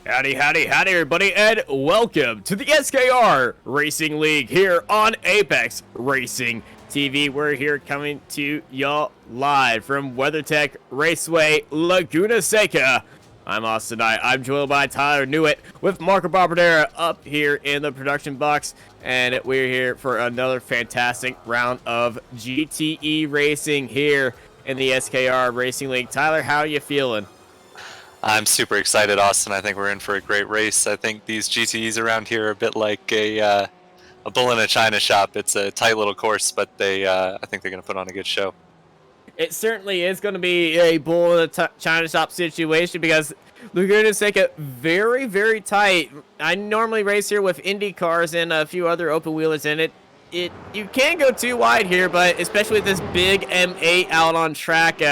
Howdy, howdy, howdy, everybody, and welcome to the SKR Racing League here on Apex Racing TV. We're here coming to y'all live from WeatherTech Raceway, Laguna Seca. I'm Austin Knight. I'm joined by Tyler Newitt with Marco Barbadera up here in the production box, and we're here for another fantastic round of GTE racing here in the SKR Racing League. Tyler, how are you feeling? I'm super excited, Austin. I think we're in for a great race. I think these GTEs around here are a bit like a bull in a china shop. It's a tight little course, but I think they're going to put on a good show. It certainly is going to be a bull in a china shop situation because Laguna Seca very, very tight. I normally race here with Indy cars and a few other open wheelers in it. You can't go too wide here, but especially with this big M8 out on track,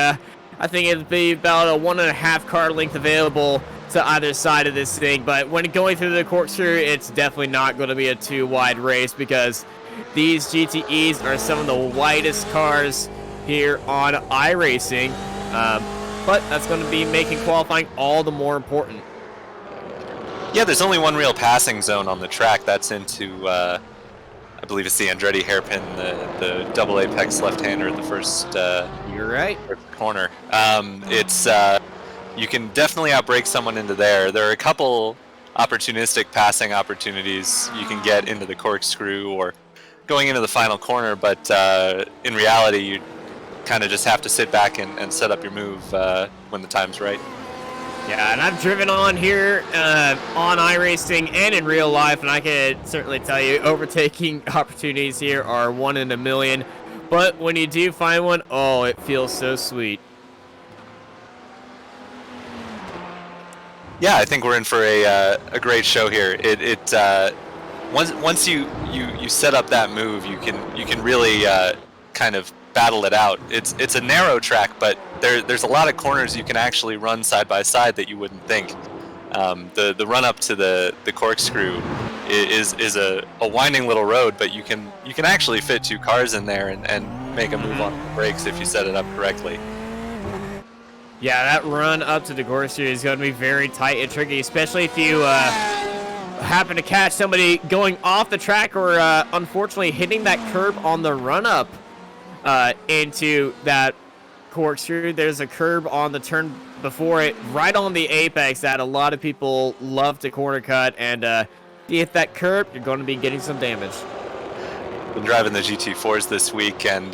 I think it'd be about a 1.5 car length available to either side of this thing. But when going through the corkscrew, it's definitely not going to be a too wide race because these GTEs are some of the widest cars here on iRacing. But that's going to be making qualifying all the more important. Yeah, there's only one real passing zone on the track. That's into, I believe it's the Andretti hairpin, the double apex left-hander at the first. You're right. Corner. You can definitely outbrake someone into there. There are a couple opportunistic passing opportunities you can get into the corkscrew or going into the final corner, but in reality, you kind of just have to sit back and set up your move when the time's right. Yeah, and I've driven on here on iRacing and in real life, and I can certainly tell you overtaking opportunities here are 1 in a million. But when you do find one, oh, it feels so sweet. Yeah, I think we're in for a great show here. Once you set up that move, you can really kind of battle it out. It's a narrow track, but there's a lot of corners you can actually run side by side that you wouldn't think. The run up to the corkscrew is a winding little road, but you can actually fit 2 cars in there and make a move on the brakes if you set it up correctly. Yeah, that run up to the corkscrew is going to be very tight and tricky, especially if you happen to catch somebody going off the track or unfortunately hitting that curb on the run up into that corkscrew. There's a curb on the turn before it, right on the apex, that a lot of people love to corner cut, and if you hit that curb, you're going to be getting some damage. Been driving the GT4s this week, and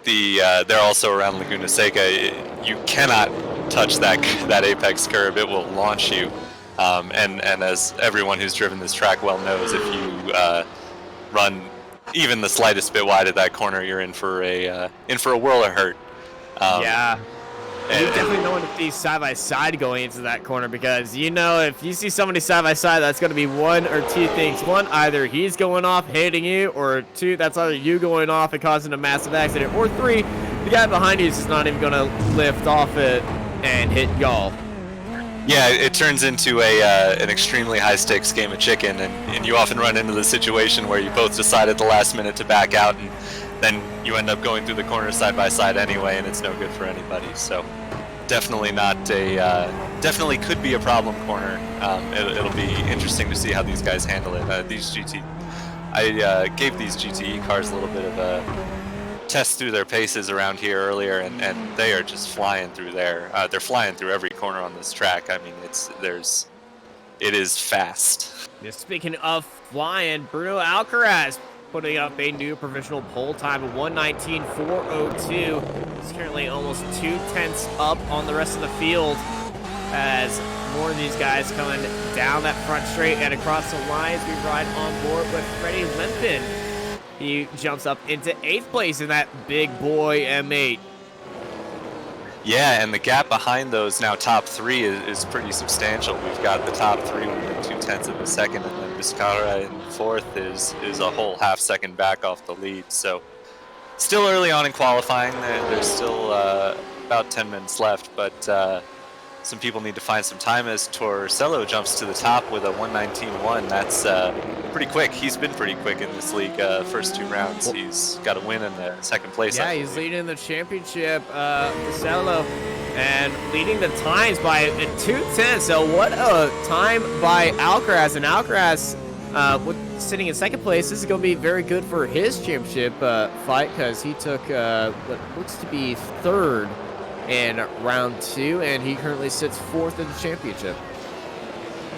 they're also around Laguna Seca. You cannot touch that apex curb; it will launch you. And as everyone who's driven this track well knows, if you run even the slightest bit wide of that corner, you're in for a world of hurt. Yeah. You definitely don't want to be side by side going into that corner because you know if you see somebody side by side, that's going to be one or two things. One, either he's going off hitting you, or 2, that's either you going off and causing a massive accident, or 3, the guy behind you is just not even going to lift off it and hit y'all. Yeah, it turns into an extremely high-stakes game of chicken, and you often run into the situation where you both decide at the last minute to back out, and then you end up going through the corner side by side anyway, and it's no good for anybody. So definitely definitely could be a problem corner. It'll be interesting to see how these guys handle it. I gave these GTE cars a little bit of a test through their paces around here earlier, and they are just flying through there. They're flying through every corner on this track. I mean, it is fast. Yeah, speaking of flying, Bruno Alcaraz putting up a new provisional pole time of 1:19.402. He's currently almost 2/10 up on the rest of the field as more of these guys coming down that front straight and across the lines. We ride on board with Freddie Limpin. He jumps up into 8th place in that big boy M8. Yeah, and the gap behind those now top 3 is pretty substantial. We've got the top 3 within 2/10 of a second, and then Vizcarra in 4th is a whole half second back off the lead. So still early on in qualifying. There's still about 10 minutes left, but some people need to find some time as Torcello jumps to the top with a 1:19.1. That's pretty quick. He's been pretty quick in this league. First 2 rounds, he's got a win in the second place. Yeah, he's leading the championship, Torcello, and leading the times by 2:10. So what a time by Alcaraz, and Alcaraz sitting in second place. This is going to be very good for his championship fight, because he took what looks to be third in round 2, and he currently sits fourth in the championship.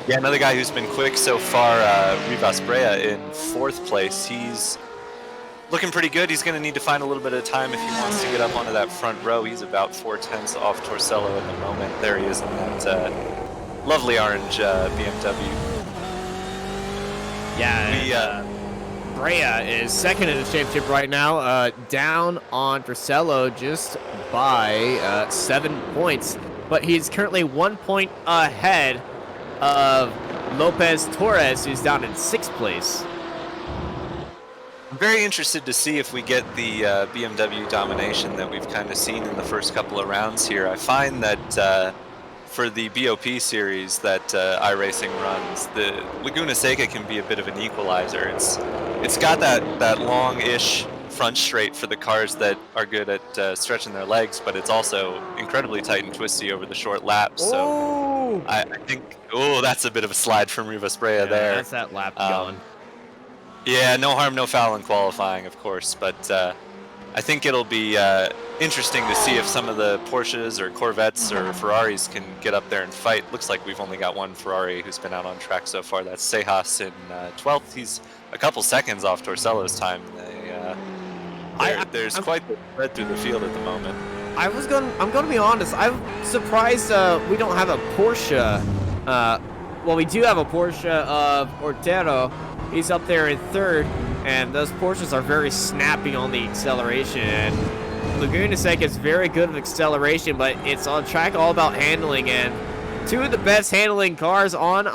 Yeah, another guy who's been quick so far, Rivas Brea in 4th place. He's looking pretty good. He's going to need to find a little bit of time if he wants to get up onto that front row. He's about 4/10 off Torcello at the moment. There he is in that lovely orange BMW. Yeah, Brea is second in the championship right now, down on Torcello just by 7 points. But he's currently 1 point ahead of Lopez Torres, who's down in 6th place. I'm very interested to see if we get the BMW domination that we've kind of seen in the first couple of rounds here. I find that for the BOP series that iRacing runs, the Laguna Seca can be a bit of an equalizer. It's got that long-ish front straight for the cars that are good at stretching their legs, but it's also incredibly tight and twisty over the short laps. So I think, that's a bit of a slide from Rivas Brea there. That's that lap going. Yeah, no harm, no foul in qualifying, of course, but I think it'll be interesting to see if some of the Porsches or Corvettes or Ferraris can get up there and fight. Looks like we've only got one Ferrari who's been out on track so far. That's Sejas in 12th. He's a couple seconds off Torcello's time. There's quite the spread through the field at the moment. I'm going to be honest. I'm surprised we don't have a Porsche. Well, we do have a Porsche of Ortero. He's up there in 3rd, and those Porsches are very snappy on the acceleration. And Laguna Seca is very good with acceleration, but it's on track all about handling. And 2 of the best handling cars on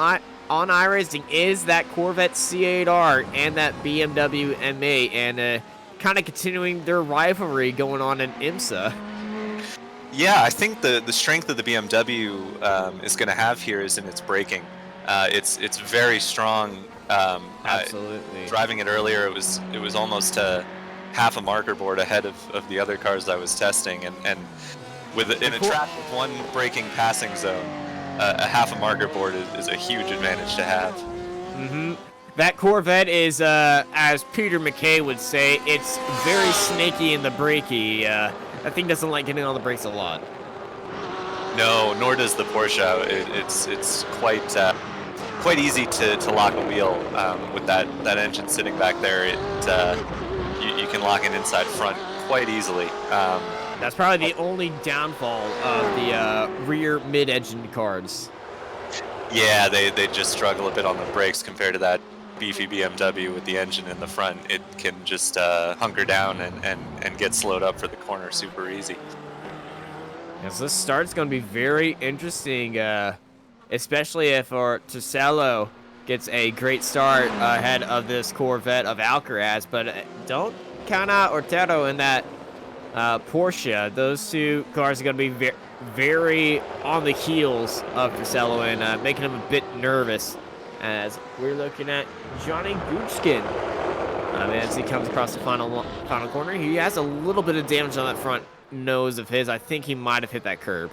iRacing is that Corvette C8R and that BMW M8, and kind of continuing their rivalry going on in IMSA. Yeah, I think the strength of the BMW is going to have here is in its braking. It's very strong. Absolutely. Driving it earlier, it was almost half a marker board ahead of the other cars I was testing, and in a track with 1 braking passing zone, a half a marker board is a huge advantage to have. Mm-hmm. That Corvette is, as Peter McKay would say, it's very snaky in the brakey. That thing doesn't like getting on the brakes a lot. No, nor does the Porsche. It's quite easy to lock a wheel with that engine sitting back there. You can lock it inside front quite easily. That's probably the only downfall of the rear mid-engine cars. Yeah, they just struggle a bit on the brakes compared to that beefy BMW with the engine in the front. It can just hunker down and get slowed up for the corner super easy. Yes, this start's going to be very interesting, especially if Torcello gets a great start ahead of this Corvette of Alcaraz. But don't count out Ortero in that Porsche. Those 2 cars are going to be very on the heels of Torcello and making him a bit nervous, as we're looking at Johnny Goochkin. As he comes across the final corner, he has a little bit of damage on that front nose of his. I think he might have hit that curb.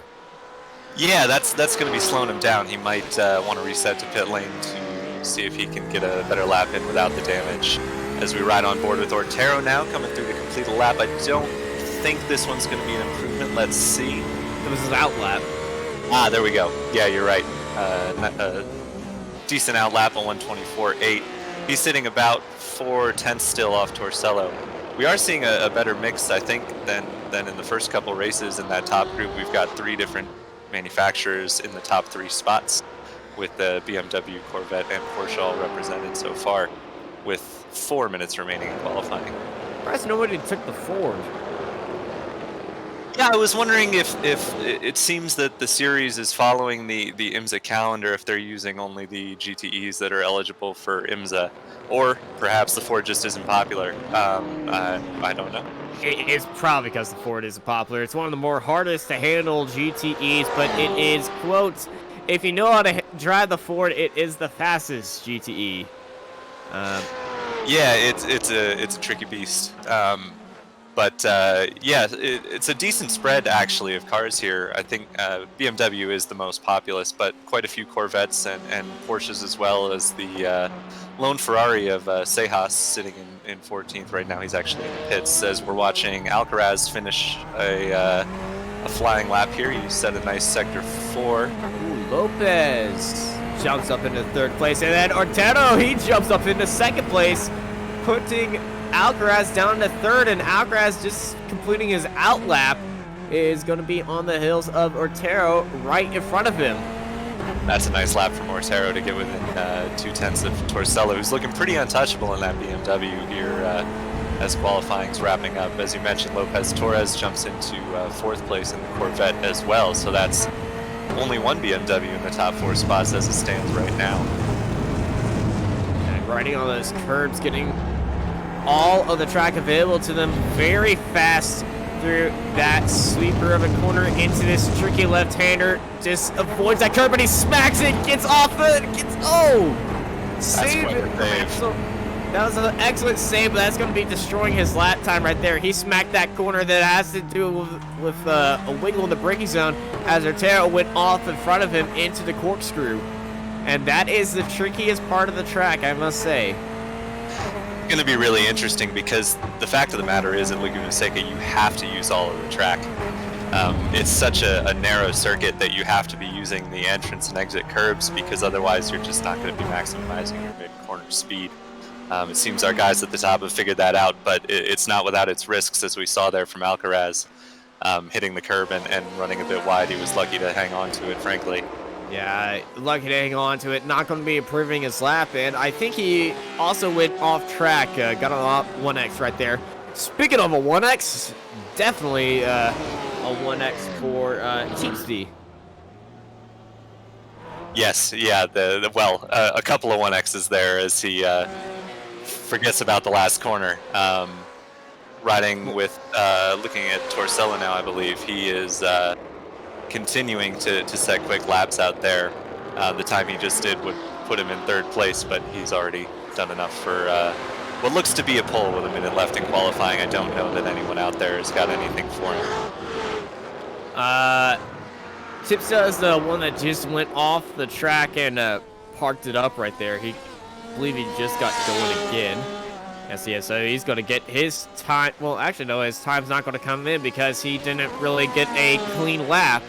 Yeah, that's going to be slowing him down. He might want to reset to pit lane to see if he can get a better lap in without the damage. As we ride on board with Ortero now, coming through to complete a lap. I don't think this one's going to be an improvement. Let's see. It was his out lap. There we go. Yeah, you're right. Decent out lap on 1:24.8. He's sitting about 4/10 still off Torcello. We are seeing a better mix, I think, than in the first couple races in that top group. We've got 3 different manufacturers in the top 3 spots, with the BMW, Corvette, and Porsche all represented so far, with 4 minutes remaining in qualifying. Surprised nobody took the Ford. Yeah, I was wondering if it seems that the series is following the IMSA calendar, if they're using only the GTEs that are eligible for IMSA, or perhaps the Ford just isn't popular. I don't know. It is probably because the Ford is popular. It's one of the more hardest to handle GTEs, but it is, quote, if you know how to drive the Ford, it is the fastest GTE. Yeah, it's a tricky beast. But yeah, it's a decent spread actually of cars here. I think BMW is the most populous, but quite a few Corvettes and Porsches as well as the lone Ferrari of Sejas sitting in 14th right now. He's actually in the pits as we're watching Alcaraz finish a flying lap here. He set a nice sector 4. Ooh, Lopez jumps up into 3rd place, and then Ortero, he jumps up into 2nd place, putting Alcaraz down to 3rd, and Alcaraz just completing his out lap is going to be on the heels of Ortero right in front of him. That's a nice lap from Ortero to get within 2/10 of Torcello, who's looking pretty untouchable in that BMW here as qualifying's wrapping up. As you mentioned, Lopez Torres jumps into 4th place in the Corvette as well, so that's only one BMW in the top 4 spots as it stands right now. And riding on those curbs, getting all of the track available to them very fast through that sweeper of a corner into this tricky left-hander. Just avoids that curb, but he smacks it, gets off it, save it. So that was an excellent save, but that's going to be destroying his lap time right there. He smacked that corner that has to do with a wiggle in the braking zone as Ortero went off in front of him into the corkscrew. And that is the trickiest part of the track, I must say. Going to be really interesting because the fact of the matter is at Laguna Seca you have to use all of the track. It's such a narrow circuit that you have to be using the entrance and exit curbs because otherwise you're just not going to be maximizing your mid-corner speed. It seems our guys at the top have figured that out, but it's not without its risks, as we saw there from Alcaraz hitting the curb and running a bit wide. He was lucky to hang on to it, frankly. Yeah, lucky to hang on to it. Not going to be improving his lap, and I think he also went off track. Got a 1X right there. Speaking of a 1X, definitely a 1X for Cheapsty. Yes, yeah, a couple of 1Xs there as he forgets about the last corner. Riding with, looking at Torcello now, I believe. He is continuing to set quick laps out there. The time he just did would put him in 3rd place, but he's already done enough for what looks to be a pole with a minute left in qualifying. I don't know that anyone out there has got anything for him. Tipsa is the one that just went off the track and parked it up right there. I believe he just got going again. Yes, yeah, so he's going to get his time. Well, actually, no, his time's not going to come in because he didn't really get a clean lap.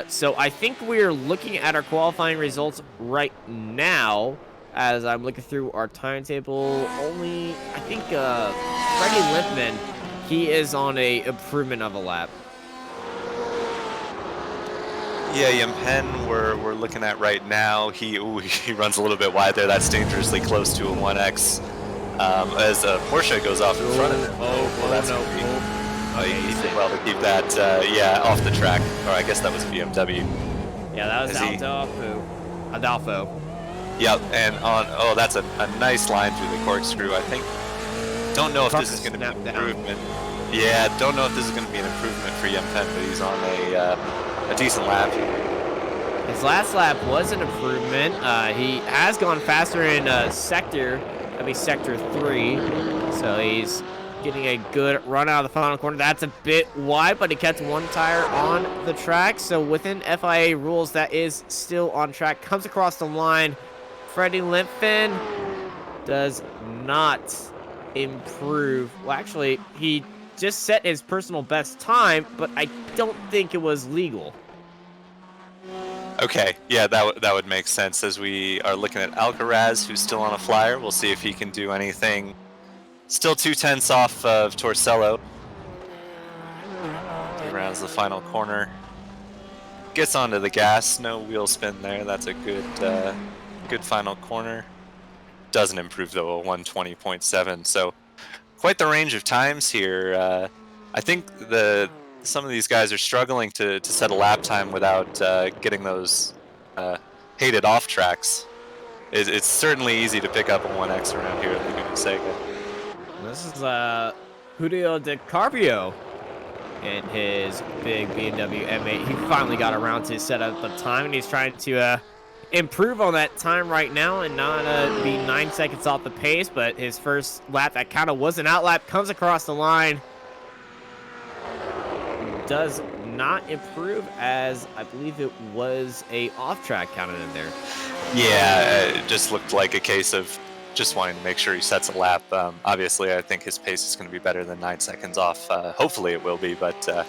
So I think we're looking at our qualifying results right now as I'm looking through our timetable. Only, I think, Freddie Lippman, he is on a improvement of a lap. Yeah, Yempen we're looking at right now. He runs a little bit wide there. That's dangerously close to a 1X. As Porsche goes off in front of him. That's no. He did well to keep that, off the track. Or I guess that was BMW. Yeah, that was Adolfo. Yep, and that's a nice line through the corkscrew. I think. Don't know if this is going to be an improvement. Yeah, don't know if this is going to be an improvement for Yempen, but he's on a decent lap. His last lap was an improvement. He has gone faster in sector 3, so he's getting a good run out of the final corner. That's a bit wide, but he kept one tire on the track, so within FIA rules, that is still on track. Comes across the line. Freddie Limpfin does not improve. Well, actually, he just set his personal best time, but I don't think it was legal. Okay, yeah, that would make sense as we are looking at Alcaraz, who's still on a flyer. We'll see if he can do anything. Still 2/10 off of Torcello. He rounds the final corner. Gets onto the gas. No wheel spin there. That's a good final corner. Doesn't improve though, a 120.7. So quite the range of times here. I think some of these guys are struggling to set a lap time without getting those hated off tracks. It's certainly easy to pick up a 1X around here at Laguna Seca. This is Julio De Carpio in his big BMW M8. He finally got around to set up the time, and he's trying to improve on that time right now and not be 9 seconds off the pace. But his first lap, that kind of was an out lap, comes across the line. Does not improve, as I believe it was a off-track counted in there. Yeah, it just looked like a case of just wanting to make sure he sets a lap. Obviously, I think his pace is going to be better than 9 seconds off. Hopefully it will be, but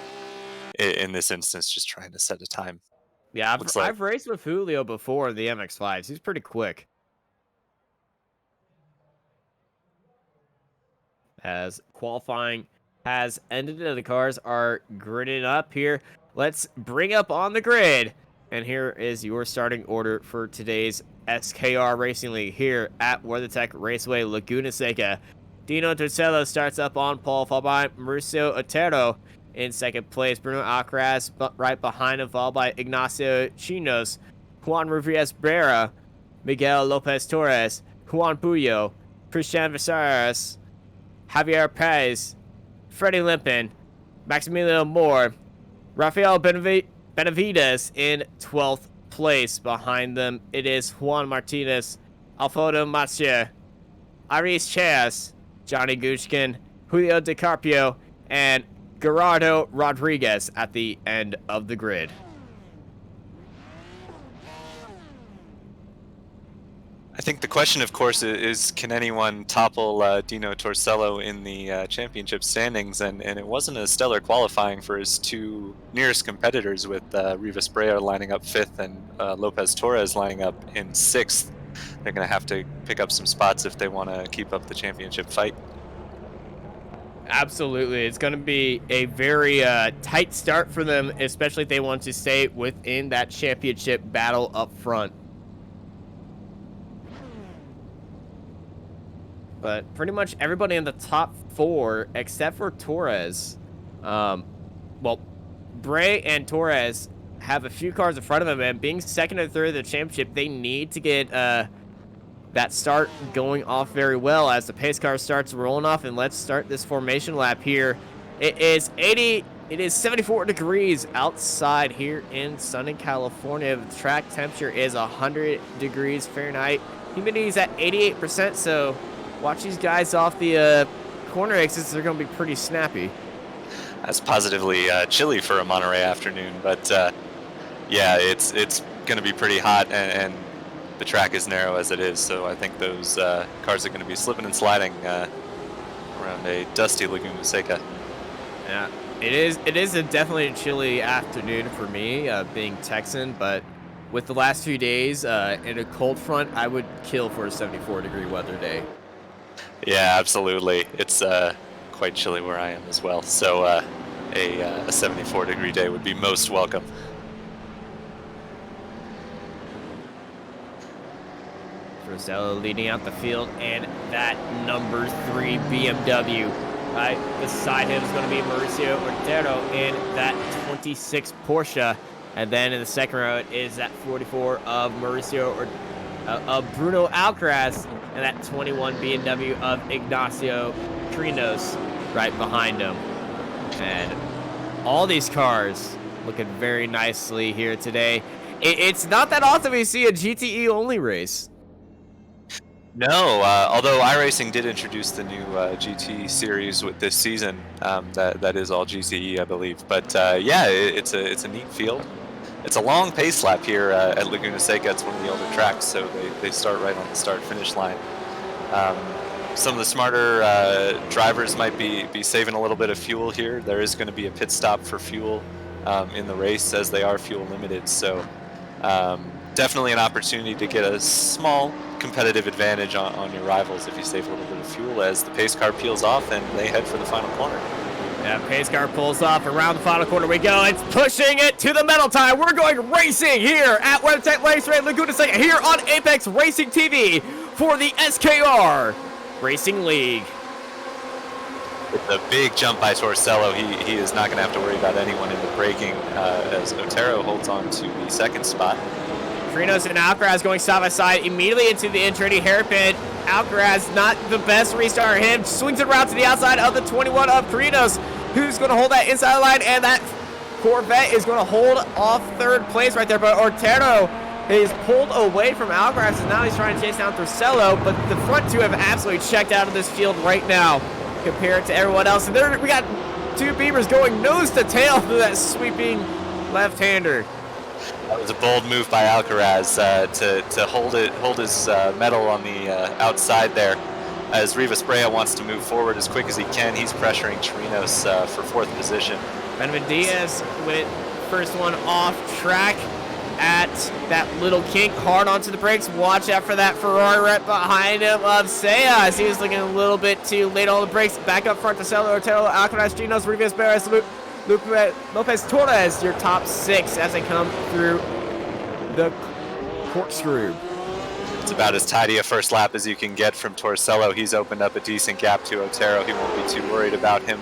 in this instance, just trying to set a time. Yeah, I've raced with Julio before in the MX-5s. He's pretty quick. As qualifying has ended, and the cars are gridded up here. Let's bring up on the grid. And here is your starting order for today's SKR Racing League here at WeatherTech Raceway, Laguna Seca. Dino Torcello starts up on pole, followed by Mauricio Otero in second place. Bruno Alcaraz right behind him, followed by Ignacio Chinos, Juan Ruiz Brera, Miguel Lopez Torres, Juan Puyo, Christian Visaras, Javier Perez, Freddie Limpin, Maximiliano Moore, Rafael Benavides in 12th place. Behind them, it is Juan Martinez, Alfredo Mathieu, Aris Chas, Johnny Gushkin, Julio De Carpio, and Gerardo Rodriguez at the end of the grid. I think the question, of course, is can anyone topple Dino Torcello in the championship standings? And it wasn't a stellar qualifying for his two nearest competitors, with Rivas Brea lining up 5th and Lopez Torres lining up in 6th. They're going to have to pick up some spots if they want to keep up the championship fight. Absolutely. It's going to be a very tight start for them, especially if they want to stay within that championship battle up front. But pretty much everybody in the top 4, except for Torres. Well, Bray and Torres have a few cars in front of them, and being second or third of the championship, they need to get that start going off very well as the pace car starts rolling off. And let's start this formation lap here. It is 74 degrees outside here in sunny California. The track temperature is 100 degrees Fahrenheit. Humidity is at 88%, so watch these guys off the corner exits. They're going to be pretty snappy. That's positively chilly for a Monterey afternoon, but yeah, it's going to be pretty hot, and the track is narrow as it is, so I think those cars are going to be slipping and sliding around a dusty Laguna Seca. Yeah, it is a definitely chilly afternoon for me, being Texan, but with the last few days in a cold front, I would kill for a 74-degree weather day. Yeah, absolutely. It's quite chilly where I am as well, so a 74-degree day would be most welcome. Rosello leading out the field, and that number 3 BMW. Right beside him is going to be Mauricio Otero in that 26 Porsche. And then in the second row, it is that 44 of Mauricio of Bruno Alcaraz, and that 21 BMW of Ignacio Trinos right behind him. And all these cars looking very nicely here today. It's not that often we see a GTE only race. No, although iRacing did introduce the new GT series with this season, that is all GTE, I believe. But yeah, it's a neat field. It's a long pace lap here at Laguna Seca. It's one of the older tracks, so they start right on the start-finish line. Some of the smarter drivers might be saving a little bit of fuel here. There is going to be a pit stop for fuel in the race, as they are fuel limited. So definitely an opportunity to get a small competitive advantage on your rivals if you save a little bit of fuel as the pace car peels off and they head for the final corner. Yeah, pace car pulls off. Around the final corner we go. It's pushing it to the metal tire. We're going racing here at WeatherTech Raceway Laguna Seca here on Apex Racing TV for the SKR Racing League. It's a big jump by Torcello. He is not going to have to worry about anyone in the braking as Otero holds on to the second spot. Trinos and Alcaraz going side by side immediately into the internity hairpin. Alcaraz, not the best restart. Him swings it around to the outside of the 21 of Carrinos, who's going to hold that inside line, and that Corvette is going to hold off third place right there. But Otero is pulled away from Alcaraz, and now he's trying to chase down Torcello. But the front two have absolutely checked out of this field right now compared to everyone else. And there we got two Beavers going nose to tail through that sweeping left-hander. That was a bold move by Alcaraz to hold his medal on the outside there. As Rivas Brea wants to move forward as quick as he can, he's pressuring Chirinos for fourth position. Benjamin Diaz with first one off track at that little kink, hard onto the brakes. Watch out for that Ferrari right behind him of Seca as he was looking a little bit too late on the brakes. Back up front to Celo, Otero, Alcaraz, Chirinos, Rivas Brea, Lopez Torres, your top six as they come through the corkscrew. It's about as tidy a first lap as you can get from Torcello. He's opened up a decent gap to Otero. He won't be too worried about him.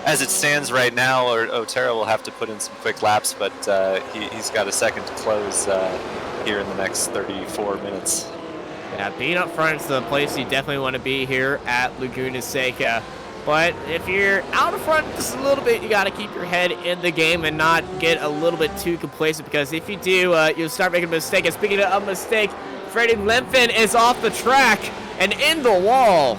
As it stands right now, Otero will have to put in some quick laps, but he's got a second to close here in the next 34 minutes. Yeah, being up front is the place you definitely want to be here at Laguna Seca. But if you're out of front just a little bit, you got to keep your head in the game and not get a little bit too complacent, because if you do, you'll start making a mistake. And speaking of a mistake, Freddie Lemfin is off the track and in the wall.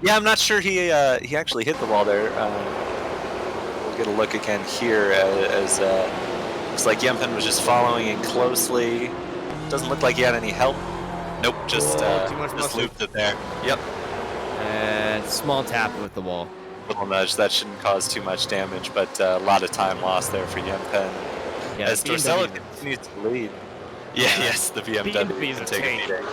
Yeah, I'm not sure he actually hit the wall there. We'll get a look again here as looks like Yempen was just following in closely. Doesn't look like he had any help. Nope, just looped it there. Yep. And small tap with the wall. Little nudge, that shouldn't cause too much damage, but a lot of time lost there for Yempen. Yeah, as Torcello continues to lead. Yeah, yes, the BMW can take a beating.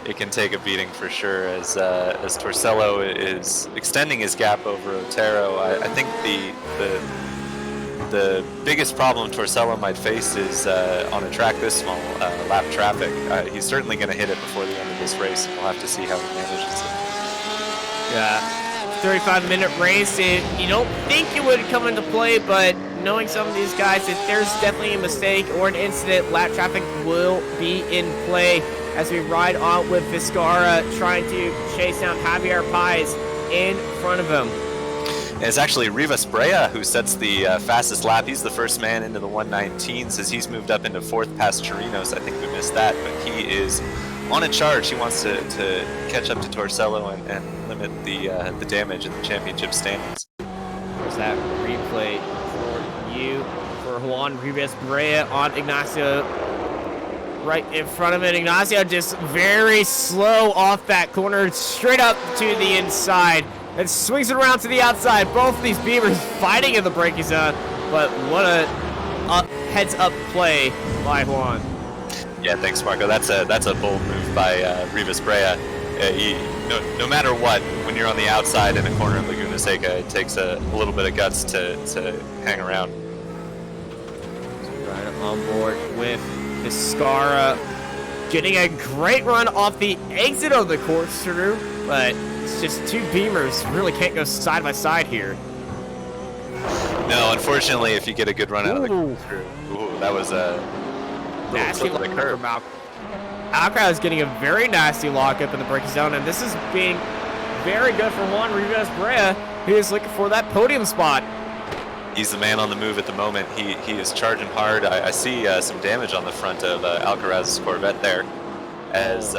It can take a beating for sure as Torcello is extending his gap over Otero. I think the biggest problem Torcello might face is on a track this small, lap traffic. He's certainly going to hit it before the end of this race, and we'll have to see how he manages it. Yeah, 35-minute race. You don't think it would come into play, but knowing some of these guys, if there's definitely a mistake or an incident, lap traffic will be in play as we ride on with Vizcarra trying to chase down Javier Páez in front of him. And it's actually Rivas Brea who sets the fastest lap. He's the first man into the 119s as he's moved up into fourth past Chirinos. I think we missed that, but he is on a charge. He wants to catch up to Torcello and limit the damage in the championship standings. There's that replay for you for Juan Rivas Brea on Ignacio right in front of it. Ignacio just very slow off that corner, straight up to the inside, and swings it around to the outside. Both these Beavers fighting in the braking zone, but what a heads-up play by Juan. Yeah, thanks, Marco. That's a bold move by Rivas Brea. No matter what, when you're on the outside in a corner in Laguna Seca, it takes a little bit of guts to hang around. Right on board with Vizcarra, getting a great run off the exit of the corkscrew, but it's just two Beamers really can't go side by side here. No, unfortunately, if you get a good run out of the corkscrew, that was a nasty look lock from Alcaraz is getting a very nasty lockup in the braking zone, and this is being very good for Juan Rivas Brea, who is looking for that podium spot. He's the man on the move at the moment. He is charging hard. I see some damage on the front of Alcaraz's Corvette there. As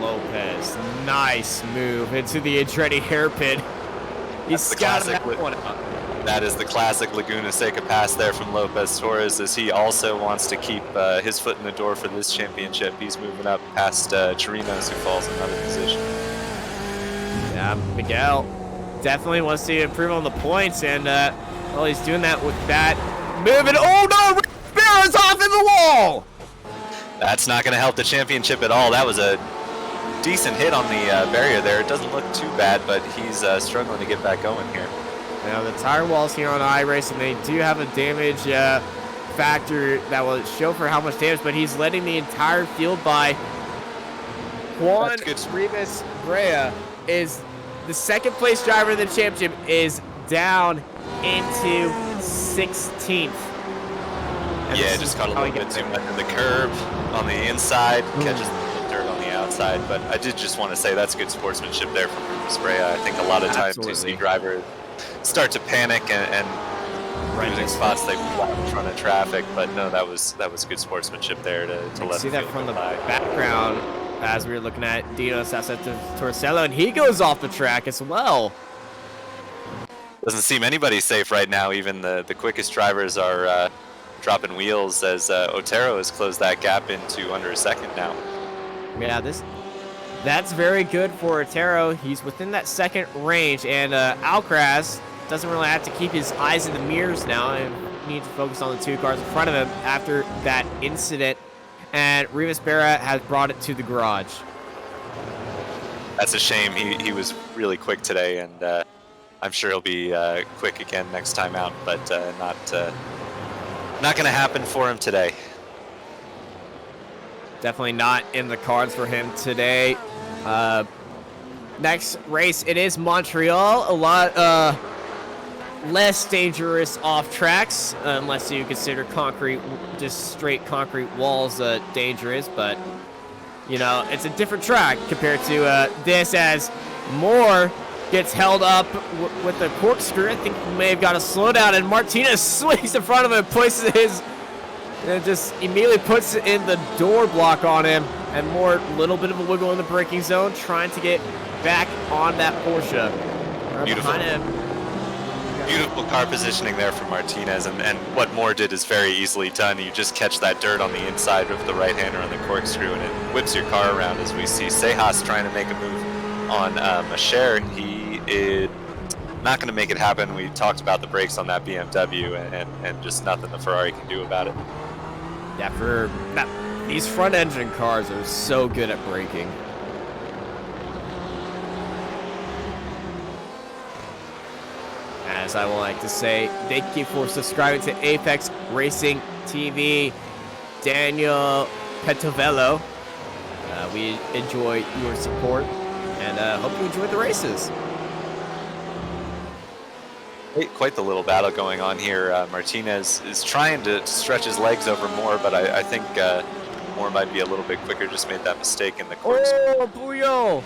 Lopez, nice move into the Andretti hairpin. He's scouting that one out. That is the classic Laguna Seca pass there from Lopez Torres, as he also wants to keep his foot in the door for this championship. He's moving up past Chirinos, who falls in another position. Yeah, Miguel definitely wants to improve on the points, and well, he's doing that with that move. And oh no, Barron's off in the wall. That's not going to help the championship at all. That was a decent hit on the barrier there. It doesn't look too bad, but he's struggling to get back going here. Now the tire walls here on iRacing, they do have a damage factor that will show for how much damage, but he's letting the entire field by. Juan Rivas Brea is the second place driver of the championship, is down into 16th. And yeah, just caught a little bit too much of the curb on the inside, catches the dirt on the outside. outside. But I did just want to say that's good sportsmanship there from Sprea. I think a lot of times you see drivers start to panic and losing spots they pull out in front of traffic. But no, that was good sportsmanship there to let see that from the by. background as we were looking at Dino Torcello, and he goes off the track as well. Doesn't seem anybody safe right now. Even the quickest drivers are dropping wheels as Otero has closed that gap into under a second now. Yeah, that's very good for Otero. He's within that second range, and Alcaraz doesn't really have to keep his eyes in the mirrors now and needs to focus on the 2 cars in front of him after that incident. And Rivas Berra has brought it to the garage. That's a shame. He was really quick today, and I'm sure he'll be quick again next time out, but not going to happen for him today. Definitely not in the cards for him today. Next race, it is Montreal. A lot less dangerous off tracks, unless you consider concrete, just straight concrete walls dangerous. But, you know, it's a different track compared to this, as Moore gets held up with the corkscrew. I think he may have got a slowdown, and Martinez swings in front of him, places his, and just immediately puts it in the door block on him. And Moore, little bit of a wiggle in the braking zone, trying to get back on that Porsche. Beautiful. Beautiful car positioning there from Martinez, and what Moore did is very easily done. You just catch that dirt on the inside of the right hander on the corkscrew, and it whips your car around, as we see Sejas trying to make a move on Masher. He is not going to make it happen. We talked about the brakes on that BMW, and just nothing the Ferrari can do about it. Yeah, these front engine cars are so good at braking. As I would like to say, thank you for subscribing to Apex Racing TV, Daniel Petovello. We enjoy your support, and hope you enjoyed the races. Quite the little battle going on here. Martinez is trying to stretch his legs over Moore, but I think Moore might be a little bit quicker. Just made that mistake in the course. Oh, Puyo!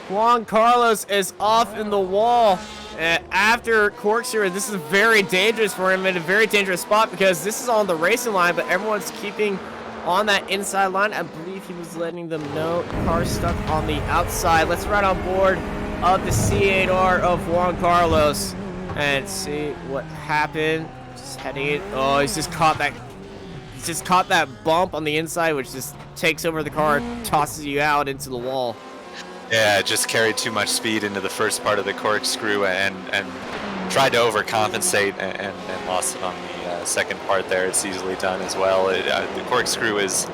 Juan Carlos is off in the wall after corkscrew. This is very dangerous for him, in a very dangerous spot, because this is on the racing line, but everyone's keeping on that inside line. I believe he was letting them know car stuck on the outside. Let's ride on board of the C8R of Juan Carlos and see what happened. Just heading it. Oh, he's just caught that bump on the inside, which just takes over the car and tosses you out into the wall. Yeah, it just carried too much speed into the first part of the corkscrew and tried to overcompensate and lost it on the second part there. It's easily done as well. The corkscrew is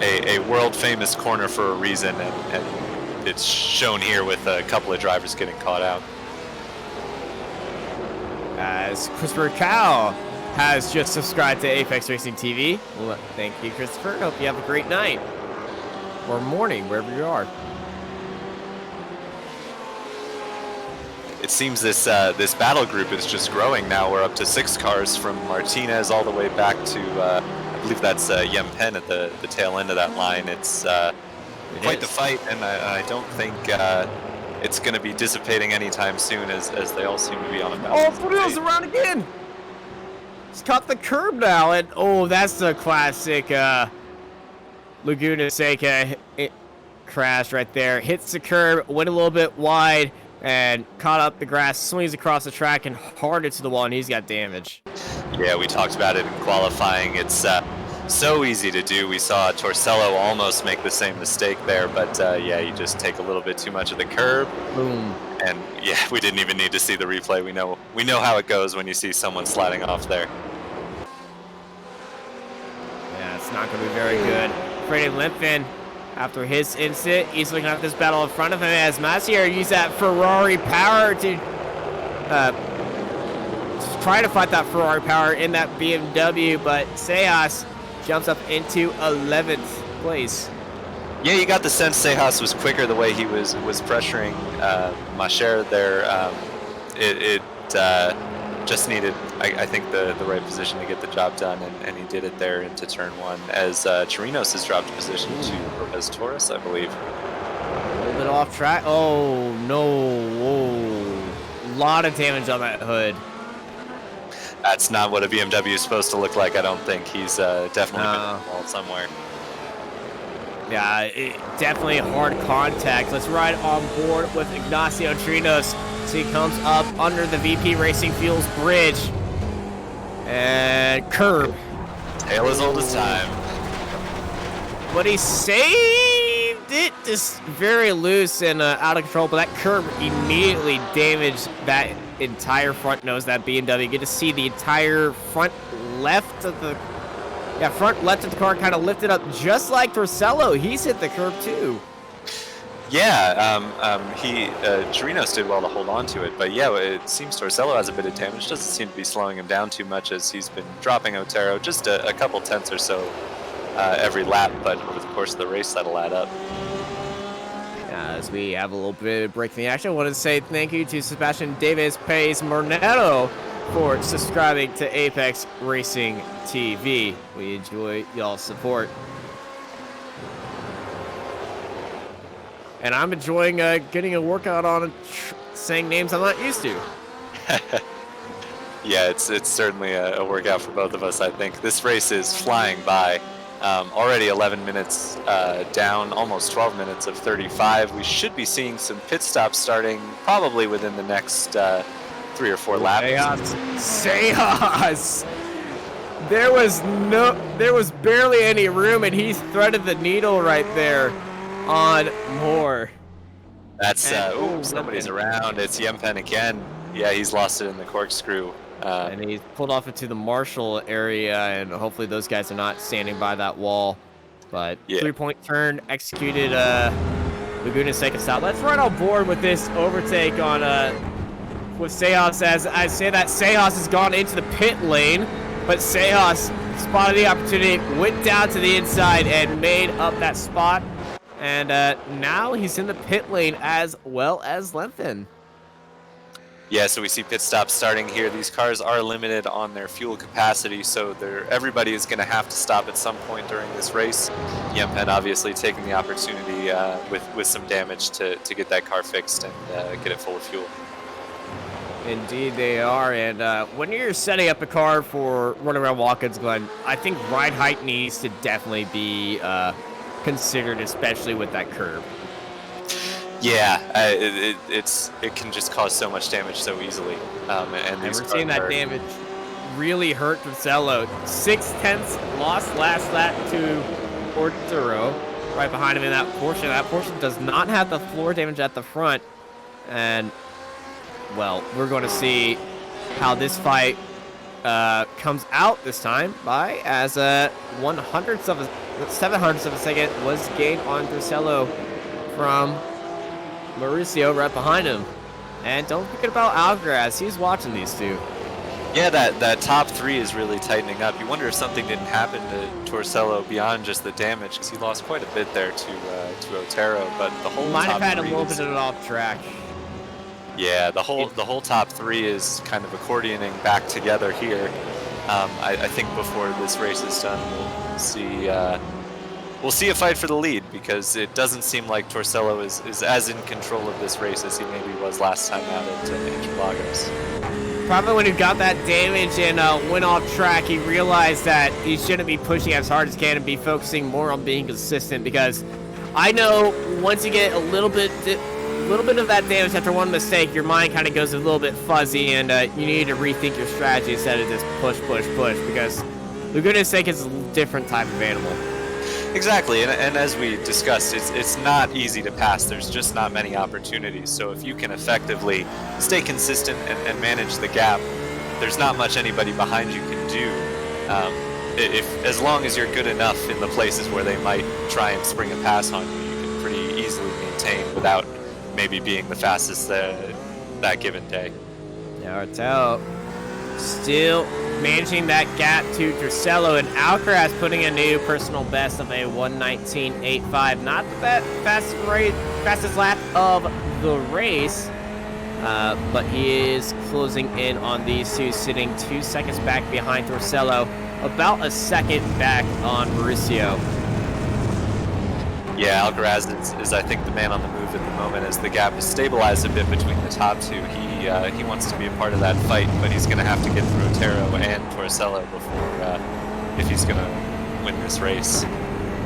a world-famous corner for a reason, and it's shown here with a couple of drivers getting caught out. As Christopher Cow has just subscribed to Apex Racing TV. Well, thank you, Christopher. Hope you have a great night or morning, wherever you are. It seems this battle group is just growing now. We're up to 6 cars from Martinez all the way back to, I believe that's Yem Pen at the tail end of that line. It's quite the fight, and I don't think it's going to be dissipating anytime soon, as they all seem to be on a balance. Oh, Bruno's around again! He's caught the curb now, and oh, that's the classic Laguna Seca crash right there. Hits the curb, went a little bit wide, and caught up the grass, swings across the track, and hard into the wall, and he's got damage. Yeah, we talked about it in qualifying. It's so easy to do. We saw Torcello almost make the same mistake there, but yeah, you just take a little bit too much of the curb. Boom. And yeah, we didn't even need to see the replay. We know how it goes when you see someone sliding off there. Yeah, it's not going to be very good. Freddie Limpin, after his incident, he's looking at this battle in front of him as Massier used that Ferrari power to try to fight that Ferrari power in that BMW, but Sejas jumps up into 11th place. Yeah, you got the sense Sejas was quicker the way he was pressuring Masher there. just needed, I think, the right position to get the job done, and he did it there into turn 1 as Chirinos has dropped position to Lopez Torres, I believe. A little bit off track. Oh, no. Whoa. A lot of damage on that hood. That's not what a BMW is supposed to look like, I don't think. He's definitely been in the wall somewhere. Yeah, definitely hard contact. Let's ride on board with Ignacio Chirinos. So he comes up under the VP Racing Fuels bridge. And curb. Tale as old as time. But he saved it. Just very loose and out of control. But that curb immediately damaged that entire front nose, that BMW. You get to see the entire front left of the car kind of lifted up just like Torcello. He's hit the curb too. Yeah, Chirinos did well to hold on to it, but yeah, it seems Torcello has a bit of damage. Doesn't seem to be slowing him down too much as he's been dropping Otero just a couple tenths or so every lap, but over the course of the race that'll add up. As we have a little bit of break in the action, I want to say thank you to Sebastian Davis Pace Mornetto for subscribing to Apex Racing TV. We enjoy y'all's support. And I'm enjoying getting a workout on saying names I'm not used to. Yeah, it's certainly a workout for both of us, I think. This race is flying by. Already 11 minutes down, almost 12 minutes of 35. We should be seeing some pit stops starting probably within the next 3 or 4 laps. Seas! There was barely any room, and he threaded the needle right there on Moore. That's somebody's around. It's Yempen again. Yeah, he's lost it in the corkscrew. And he's pulled off into the Marshall area, and hopefully those guys are not standing by that wall. But yeah. 3-point turn executed. Laguna Seca stop. Let's run on board with this overtake on with Sejas. As I say that, Sejas has gone into the pit lane, but Sejas spotted the opportunity, went down to the inside, and made up that spot. And now he's in the pit lane as well as Lenthen. Yeah, so we see pit stops starting here. These cars are limited on their fuel capacity, so everybody is going to have to stop at some point during this race. Yempen obviously taking the opportunity with some damage to get that car fixed and get it full of fuel. Indeed they are, and when you're setting up a car for running around Watkins Glen, I think ride height needs to definitely be considered, especially with that curve. Yeah, it can just cause so much damage so easily. And we're seeing that damage really hurt Torcello. 6/10 lost last lap to Orturo, right behind him in that portion. That portion does not have the floor damage at the front. And, well, we're going to see how this fight comes out this time by as 7/100 of a second was gained on Torcello from Mauricio right behind him. And don't forget about Alcaraz. He's watching these two. Yeah, that top 3 is really tightening up. You wonder if something didn't happen to Torcello beyond just the damage, because he lost quite a bit there to Otero. But the whole might top have had 3 a little bit of it off track. Yeah, the whole top 3 is kind of accordioning back together here. I think before this race is done, we'll see a fight for the lead, because it doesn't seem like Torcello is as in control of this race as he maybe was last time out at Interlagos. Probably when he got that damage and went off track, he realized that he shouldn't be pushing as hard as he can and be focusing more on being consistent, because I know once you get a little bit of that damage after one mistake, your mind kind of goes a little bit fuzzy, and you need to rethink your strategy instead of just push, because Laguna Seca is a different type of animal. Exactly, and as we discussed, it's not easy to pass. There's just not many opportunities. So if you can effectively stay consistent and manage the gap, there's not much anybody behind you can do. As long as you're good enough in the places where they might try and spring a pass on you, you can pretty easily maintain without maybe being the fastest that given day. Now Artel still managing that gap to Torcello, and Alcaraz putting a new personal best of a 1:19.85. Not the fastest lap of the race, but he is closing in on these two, sitting 2 seconds back behind Torcello, about a second back on Mauricio. Yeah, Alcaraz is I think the man on the move at the moment as the gap is stabilized a bit between the top two. He wants to be a part of that fight, but he's going to have to get through Otero and Torcello before if he's going to win this race.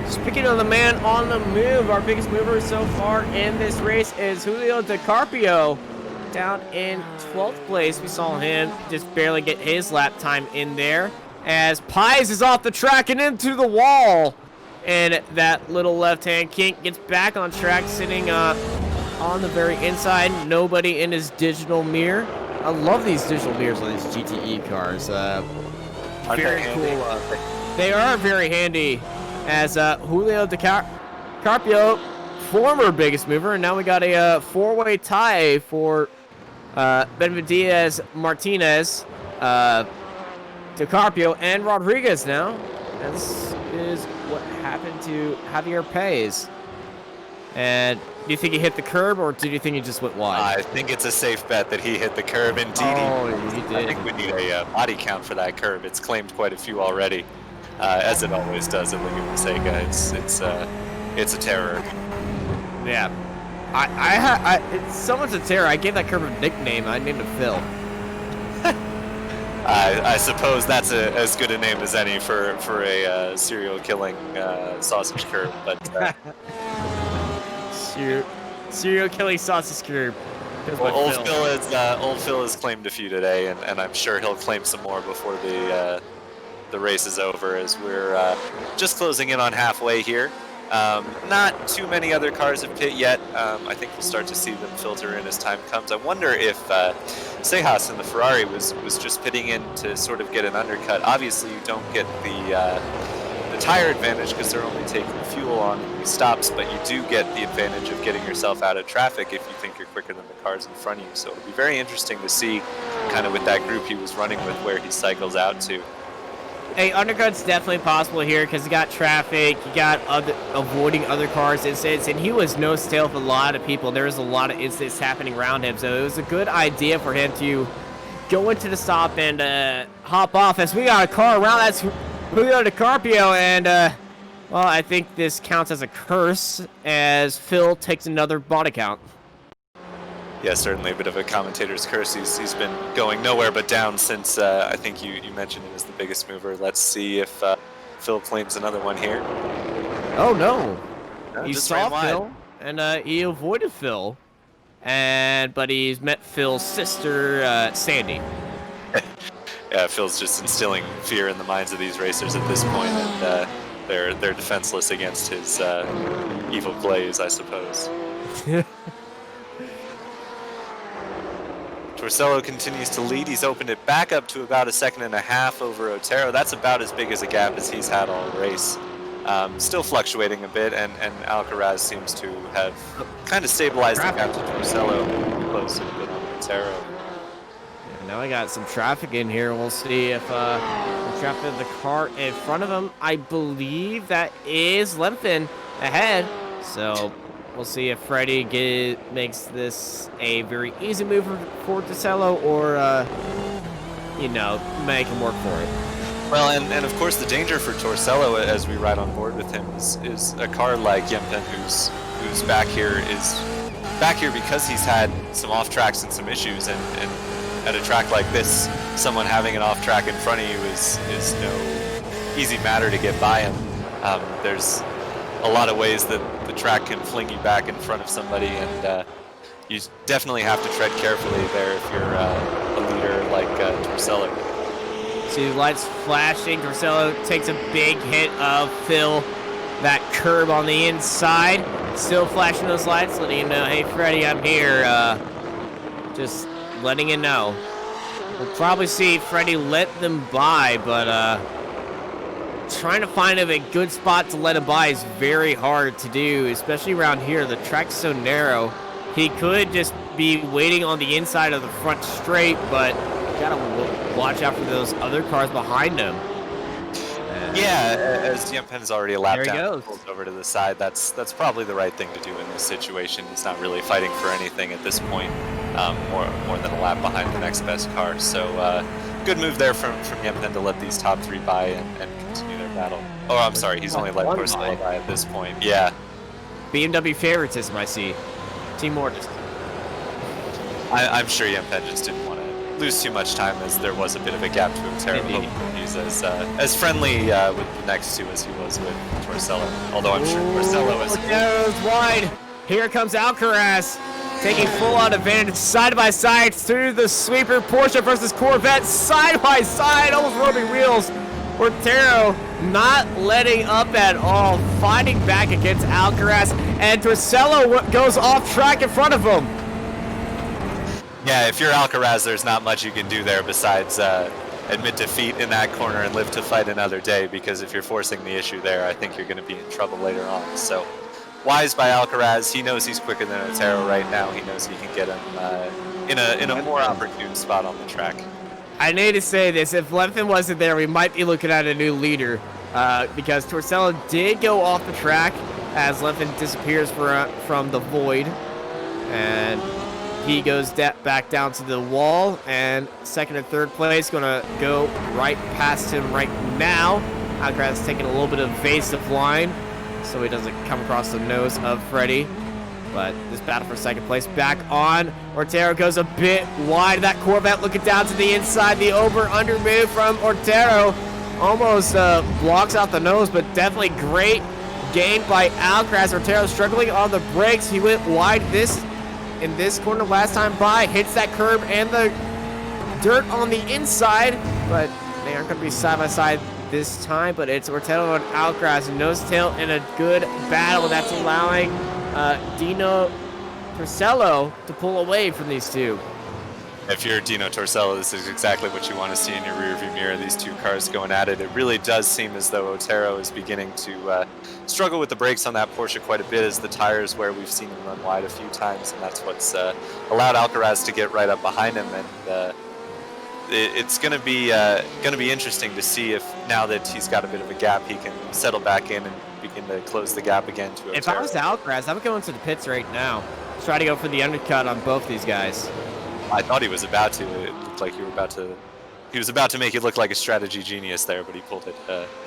Speaking of the man on the move, our biggest mover so far in this race is Julio Di Carpio, down in 12th place. We saw him just barely get his lap time in there as Pies is off the track and into the wall. And that little left-hand kink gets back on track, sitting on the very inside. Nobody in his digital mirror. I love these digital mirrors on these GTE cars. Very cool. They are very handy. As Julio Di Carpio, former biggest mover, and now we got a four-way tie for Benavides, Martinez, Di Carpio, and Rodriguez now. This is what happened to Javier Paez. And do you think he hit the curb, or did you think he just went wide? I think it's a safe bet that he hit the curb. Indeed, he did. I think we need a body count for that curb. It's claimed quite a few already, as it always does at Laguna Seca. It's a terror. Yeah, it's so much a terror. I gave that curb a nickname. I named it Phil. I suppose that's as good a name as any for a serial killing sausage curb, but serial killing sausage curb. Well, old Phil has claimed a few today, and I'm sure he'll claim some more before the race is over, as we're just closing in on halfway here. Not too many other cars have pit yet. I think we'll start to see them filter in as time comes. I wonder if Sejas in the Ferrari was just pitting in to sort of get an undercut. Obviously, you don't get the tire advantage because they're only taking fuel on these stops, but you do get the advantage of getting yourself out of traffic if you think you're quicker than the cars in front of you. So it'll be very interesting to see kind of with that group he was running with where he cycles out to. Hey, undercut's definitely possible here because you got traffic, you got avoiding other cars incidents, and he was no stale for a lot of people. There was a lot of incidents happening around him, so it was a good idea for him to go into the stop and hop off. As we got a car around, that's Julio Di Carpio, and well, I think this counts as a curse as Phil takes another body count. Yeah, certainly a bit of a commentator's curse. He's been going nowhere but down since I think you mentioned him as the biggest mover. Let's see if Phil claims another one here. Oh no, he just saw ran wide. Phil and he avoided Phil, but he's met Phil's sister Sandy. Yeah, Phil's just instilling fear in the minds of these racers at this point, and they're defenseless against his evil plays, I suppose. Torcello continues to lead. He's opened it back up to about 1.5 seconds over Otero. That's about as big as a gap as he's had all race. Still fluctuating a bit, and Alcaraz seems to have kind of stabilized the gap to Torcello, close a bit on Otero. Yeah, now I got some traffic in here. We'll see if the traffic of the car in front of him, I believe that is Lemfin ahead. So we'll see if Freddie makes this a very easy move for Torcello, or, you know, make him work for it. Well, and of course the danger for Torcello as we ride on board with him is a car like Yempen, who's back here because he's had some off tracks and some issues, and at a track like this, someone having an off track in front of you is no easy matter to get by him. There's a lot of ways that the track can fling you back in front of somebody, and you definitely have to tread carefully there if you're a leader like Torcello. See the lights flashing. Torcello takes a big hit of Phil. That curb on the inside. Still flashing those lights, letting him know, hey, Freddie, I'm here. Just letting you know. We'll probably see Freddie let them by, but trying to find a good spot to let him by is very hard to do, especially around here. The track's so narrow. He could just be waiting on the inside of the front straight, but you gotta watch out for those other cars behind him. Yeah, as Yempen's already a lap There he down, goes. pulls over to the side. That's probably the right thing to do in this situation. He's not really fighting for anything at this point. more than a lap behind the next best car. So good move there from Yempen to let these top 3 by and continue their battle. Oh, I'm sorry, he's only let Porcello by at this point. Yeah. BMW favoritism, I see. Team Mortis. I'm sure Yempen just didn't want to lose too much time, as there was a bit of a gap to Otero. He's as friendly with the next 2 as he was with Torcello. Although I'm sure Torcello is. Goes wide. Here comes Alcaraz, taking full-on advantage, side by side through the sweeper. Porsche versus Corvette, side by side, almost rubbing wheels. Otero not letting up at all, fighting back against Alcaraz, and Torcello goes off track in front of him. Yeah, if you're Alcaraz, there's not much you can do there besides admit defeat in that corner and live to fight another day, because if you're forcing the issue there, I think you're going to be in trouble later on. So, wise by Alcaraz. He knows he's quicker than Otero right now. He knows he can get him in a more opportune spot on the track. I need to say this, if Lempton wasn't there, we might be looking at a new leader, because Torcello did go off the track as Lempton disappears from the void, and he goes back down to the wall, and second and third place gonna go right past him right now. Alcaraz taking a little bit of evasive line, so he doesn't come across the nose of Freddie. But this battle for second place back on. Otero goes a bit wide. That Corvette looking down to the inside. The over-under move from Otero almost blocks out the nose, but definitely great gain by Alcaraz. Otero struggling on the brakes. He went wide in this corner last time by. Hits that curb and the dirt on the inside, but they aren't going to be side by side this time. But it's Otero and Alcaraz, nose tail in a good battle that's allowing Dino Torcello to pull away from these 2. If you're Dino Torcello, this is exactly what you want to see in your rearview mirror, these 2 cars going at it. It really does seem as though Otero is beginning to struggle with the brakes on that Porsche quite a bit, as the tires where we've seen him run wide a few times, and that's what's allowed Alcaraz to get right up behind him. And it's going to be interesting to see if, now that he's got a bit of a gap, he can settle back in and begin to close the gap again to Otero. If I was Alcaraz, I would go into the pits right now. Try to go for the undercut on both these guys. I thought he was about to. It looked like he was about to make it look like a strategy genius there, but he pulled it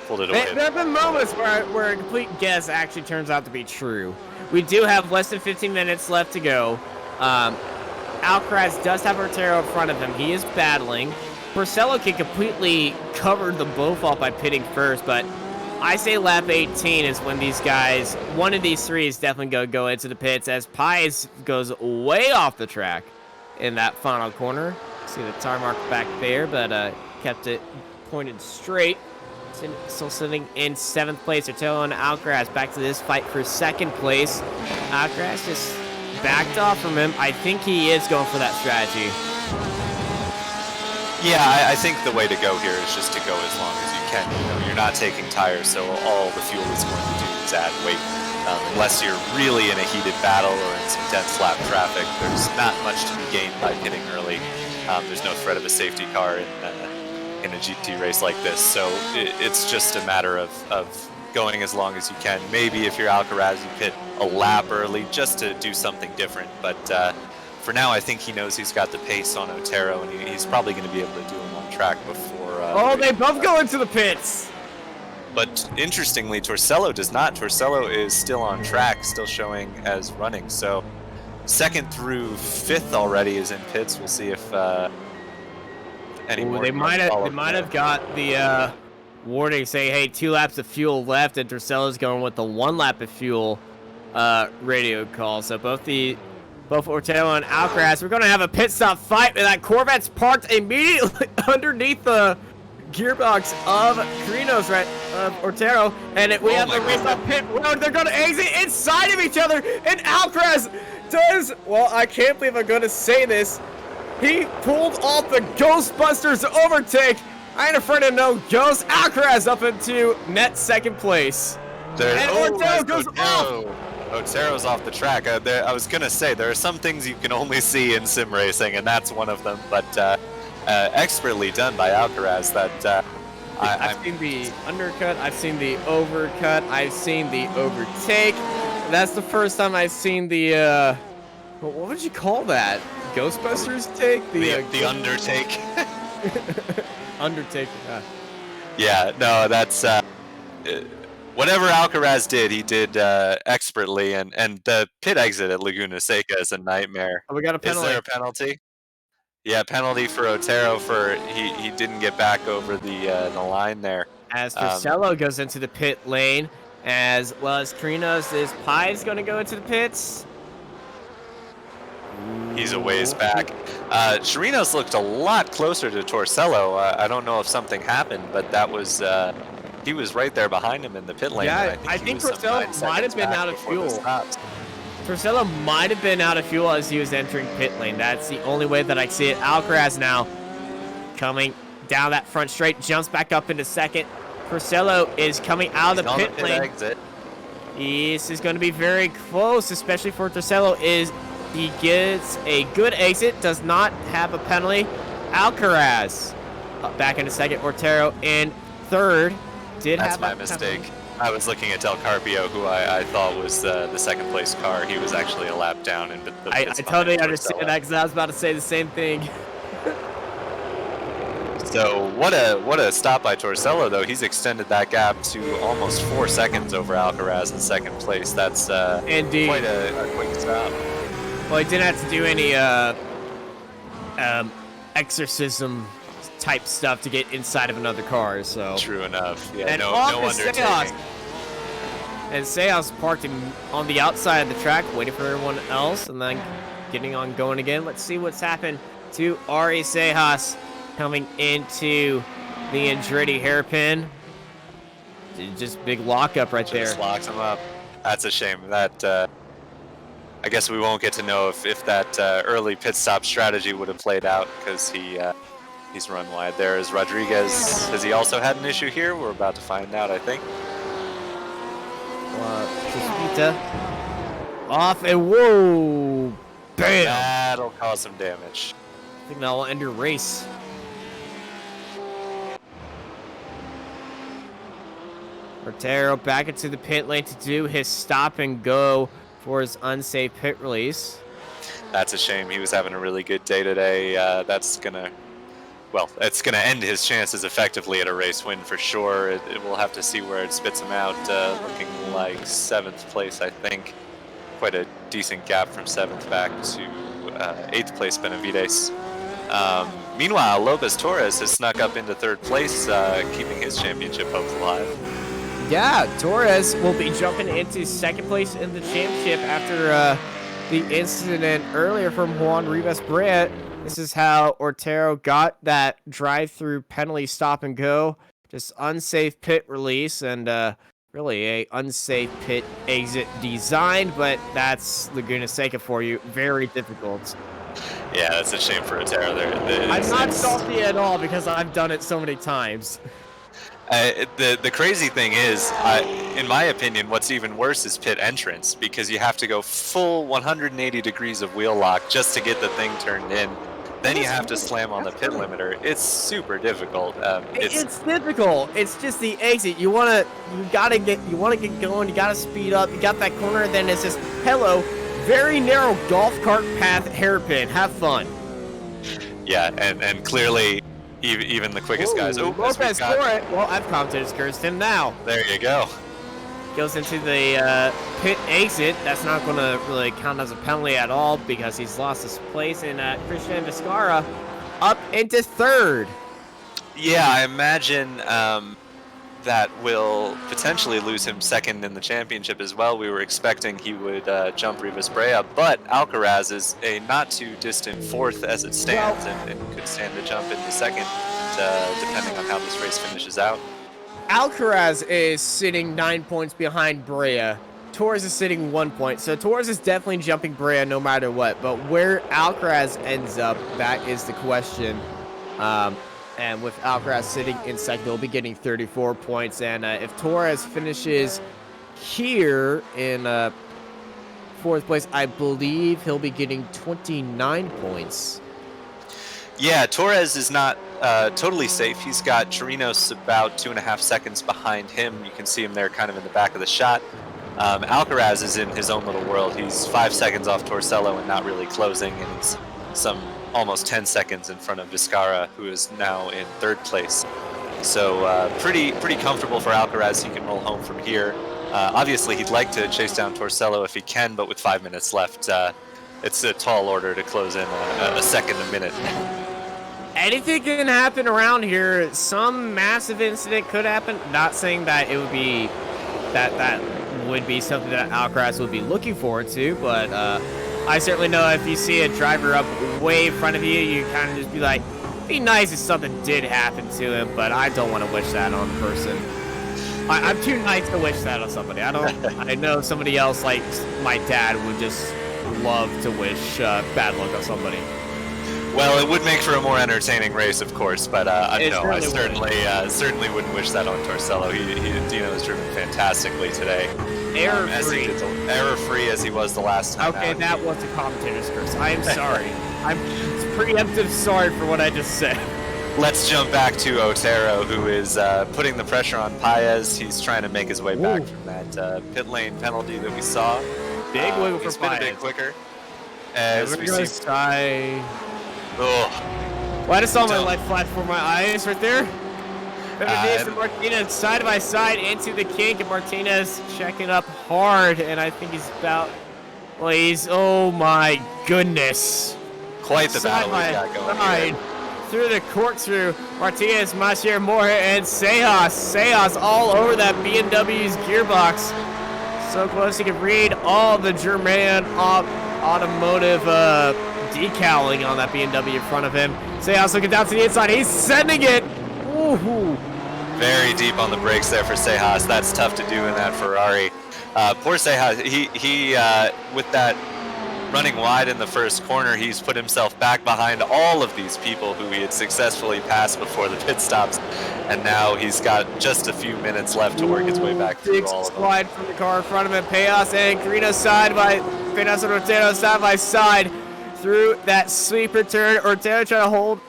away. There have been moments where a complete guess actually turns out to be true. We do have less than 15 minutes left to go. Alcaraz does have Otero in front of him. He is battling. Porcello can completely cover them both off by pitting first, but I say lap 18 is when these guys, one of these 3 is definitely going to go into the pits, as Pies goes way off the track in that final corner. See the tire mark back there, but kept it pointed straight. Still sitting in 7th place. Otero and Alcaraz back to this fight for 2nd place. Alcaraz just backed off from him. I think he is going for that strategy. Yeah, I think the way to go here is just to go as long as you can. You know, you're not taking tires, so all the fuel is going to do is add weight. Unless you're really in a heated battle or in some dense lap traffic, there's not much to be gained by pitting early. There's no threat of a safety car in a GT race like this, so it's just a matter of going as long as you can. Maybe if you're Alcaraz, you pit a lap early just to do something different, but for now, I think he knows he's got the pace on Otero, and he's probably going to be able to do him on track before... oh, they both go into the pits! But interestingly, Torcello does not. Torcello is still on track, still showing as running. So 2nd through 5th already is in pits. We'll see if any more... They might have got the warning saying, hey, 2 laps of fuel left, and Torcello's going with the 1 lap of fuel radio call. So both Otero and Alcaraz, we're going to have a pit stop fight, and that Corvette's parked immediately underneath the gearbox of Carino's, right, Otero, and we have the race off pit road. They're going to exit inside of each other, and Alcaraz does, well, I can't believe I'm going to say this, he pulled off the Ghostbusters overtake. I ain't afraid of no ghost. Alcaraz up into net 2nd place. Otero goes off. Otero's off the track. I was going to say, there are some things you can only see in sim racing, and that's one of them, but expertly done by Alcaraz. That I've seen the undercut, I've seen the overcut, I've seen the overtake. That's the first time I've seen the what would you call that? Ghostbusters take? The Undertake. Undertaker. Yeah, no, that's whatever Alcaraz did, he did expertly, and the pit exit at Laguna Seca is a nightmare. Oh, we got a Is penalty. there a penalty? Yeah, penalty for Otero for he didn't get back over the line there. As Marcelo goes into the pit lane, as well as Trinos, is Pies going to go into the pits? He's a ways back. Chirinos looked a lot closer to Torcello. I don't know if something happened, but that was he was right there behind him in the pit lane. Yeah, I think Torcello might have been out of fuel. Torcello might have been out of fuel as he was entering pit lane. That's the only way that I see it. Alcaraz now coming down that front straight, jumps back up into second. Torcello is coming out of the pit lane. Exit. This is going to be very close, especially for Torcello. He gets a good exit, does not have a penalty. Alcaraz back into second. Otero in third. That's my mistake. I was looking at Del Carpio, who I thought was the second place car. He was actually a lap down. And I totally understand that because I was about to say the same thing. So what a stop by Torcello, though. He's extended that gap to almost 4 seconds over Alcaraz in second place. That's indeed quite a quick stop. Well, he didn't have to do any exorcism type stuff to get inside of another car, so. True enough. Yeah, and no undertaking. And Seas parked him on the outside of the track, waiting for everyone else, and then getting on going again. Let's see what's happened to Ari Sejas coming into the Andretti hairpin. Just big lockup right there. Just locks him up. That's a shame. That I guess we won't get to know if that early pit stop strategy would have played out, because he's run wide there. As Rodriguez, has he also had an issue here? We're about to find out, I think. Chispita off and whoa, bam! That'll cause some damage. I think that'll end your race. Otero back into the pit lane to do his stop and go for his unsafe pit release. That's a shame. He was having a really good day today. That's gonna end his chances effectively at a race win for sure. It will have to see where it spits him out. Looking like 7th place, I think. Quite a decent gap from 7th back to 8th place Benavides. Meanwhile, Lopez Torres has snuck up into 3rd place, keeping his championship hopes alive. Yeah, Torres will be jumping into 2nd place in the championship after the incident earlier from Juan Rivas Brea. This is how Otero got that drive-through penalty stop and go. Just unsafe pit release and really a unsafe pit exit design, but that's Laguna Seca for you. Very difficult. Yeah, that's a shame for Otero there. I'm not salty at all because I've done it so many times. The crazy thing is, in my opinion, what's even worse is pit entrance, because you have to go full 180 degrees of wheel lock just to get the thing turned in. Then you have to slam on the pit limiter. It's super difficult. It's difficult. It's just the exit. You want to get going. You gotta speed up. You got that corner, and then it's just hello, very narrow golf cart path hairpin. Have fun. Yeah, and clearly, even the quickest guys. Oh, Lopez for it. Well, I've commented as cursed him now. There you go. Goes into the pit exit. That's not going to really count as a penalty at all because he's lost his place. And Christian Vizcarra up into 3rd. Yeah, I imagine that will potentially lose him 2nd in the championship as well. We were expecting he would jump Rivas Brea, but Alcaraz is a not too distant 4th as it stands, and could stand to jump into 2nd, depending on how this race finishes out. Alcaraz is sitting 9 points behind Brea. Torres is sitting 1 point. So Torres is definitely jumping Brea no matter what. But where Alcaraz ends up, that is the question. And with Alcaraz sitting in 2nd, he'll be getting 34 points. And if Torres finishes here in 4th place, I believe he'll be getting 29 points. Yeah, Torres is not totally safe. He's got Chirinos about 2.5 seconds behind him. You can see him there kind of in the back of the shot. Alcaraz is in his own little world. He's 5 seconds off Torcello and not really closing, and he's some almost 10 seconds in front of Vizcarra, who is now in 3rd place. So pretty comfortable for Alcaraz. He can roll home from here. Obviously, he'd like to chase down Torcello if he can, but with 5 minutes left, it's a tall order to close in a second a minute. Anything can happen around here. Some massive incident could happen. Not saying that it would be that would be something that Alcaraz would be looking forward to, but I certainly know if you see a driver up way in front of you, you kind of just be like, be nice if something did happen to him, but I don't want to wish that on a person. I'm too nice to wish that on somebody. I know somebody else, like my dad, would just love to wish bad luck on somebody. Well, it would make for a more entertaining race, of course, but no, I certainly wouldn't wish that on Torcello. Dino has driven fantastically today. Error-free. Error-free as he was the last time Okay, out. that was a commentator's curse. I am sorry. I'm preemptive sorry for what I just said. Let's jump back to Otero, who is putting the pressure on Paez. He's trying to make his way back from that pit lane penalty that we saw. Big wiggle for He's been a bit Paez. quicker. As we see. Well, I just saw my light flash for my eyes right there. And Martinez side by side into the kink, and Martinez checking up hard, and I think he's about. Well, he's oh my goodness! Quite the battle we got going here. Through the corkscrew, Martinez, Mascher, Moore, and Sejas all over that BMW's gearbox. So close he can read all the German automotive decaling on that BMW in front of him. Sejas looking down to the inside. He's sending it. Ooh. Very deep on the brakes there for Sejas. That's tough to do in that Ferrari. Poor Sejas. He with that running wide in the first corner, he's put himself back behind all of these people who he had successfully passed before the pit stops, and now he's got just a few minutes left to work his way back through all of them. Slide from the car in front of him. Paez and Carino side by side through that sweeper turn. Ortega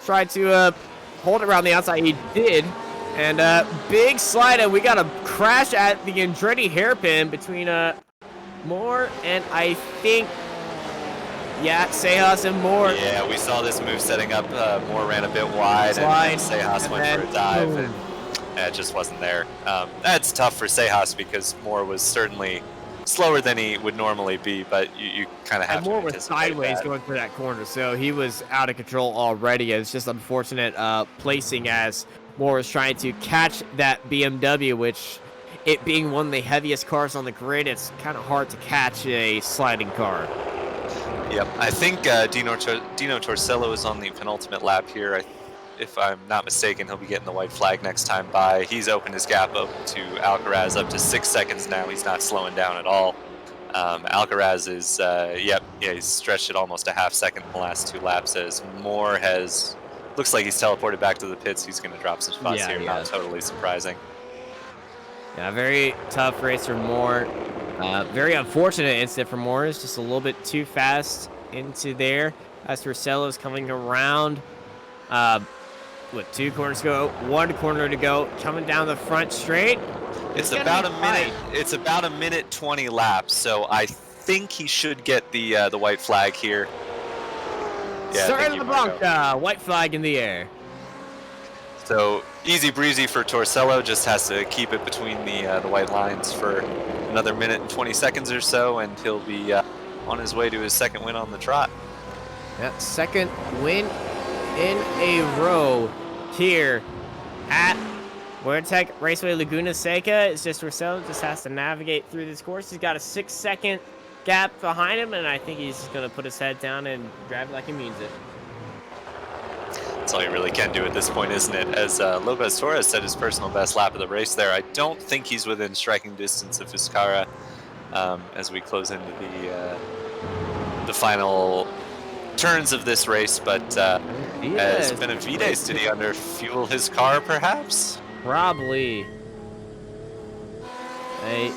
tried to hold it around the outside. He did. And big slide, and we got a crash at the Andretti hairpin between Moore and I think, yeah, Sejas and Moore. Yeah, we saw this move setting up. Moore ran a bit wide, and Sejas went for a dive, and it just wasn't there. That's tough for Sejas because Moore was certainly slower than he would normally be, but you kind of have to Moore was sideways going through that corner, so he was out of control already. It's just unfortunate placing as Moore was trying to catch that BMW, which, it being one of the heaviest cars on the grid, it's kind of hard to catch a sliding car. Yep, I think Dino Torcello is on the penultimate lap here. If I'm not mistaken, he'll be getting the white flag next time by. He's opened his gap up to Alcaraz up to 6 seconds now. He's not slowing down at all. Alcaraz is, he's stretched it almost a half second in the last 2 laps as Moore looks like he's teleported back to the pits. He's going to drop some spots here, not totally surprising. Yeah, very tough race for Moore. Very unfortunate incident for Moore. It's just a little bit too fast into there. As Torcello's coming around with 2 corners to go, 1 corner to go, coming down the front straight. It's about a minute. It's about a minute 20 laps, so I think he should get the white flag here. Yeah, Starting the Blanca, white flag in the air. So easy breezy for Torcello, just has to keep it between the white lines for another minute and 20 seconds or so, and he'll be on his way to his 2nd win on the trot. Yeah, 2nd win in a row here at WearTech Raceway Laguna Seca. It's just Torcello just has to navigate through this course. He's got a 6-second gap behind him, and I think he's just going to put his head down and drive like he means it. That's all you really can do at this point, isn't it? As Lopez Torres set his personal best lap of the race there, I don't think he's within striking distance of Vizcarra as we close into the final turns of this race, but as Benavides, did he underfuel his car, perhaps? Probably.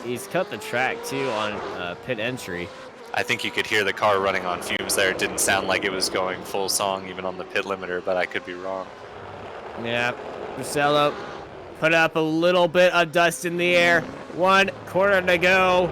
He's cut the track, too, on pit entry. I think you could hear the car running on fumes there. It didn't sound like it was going full song even on the pit limiter, but I could be wrong. Yeah, Torcello put up a little bit of dust in the air. 1 corner to go.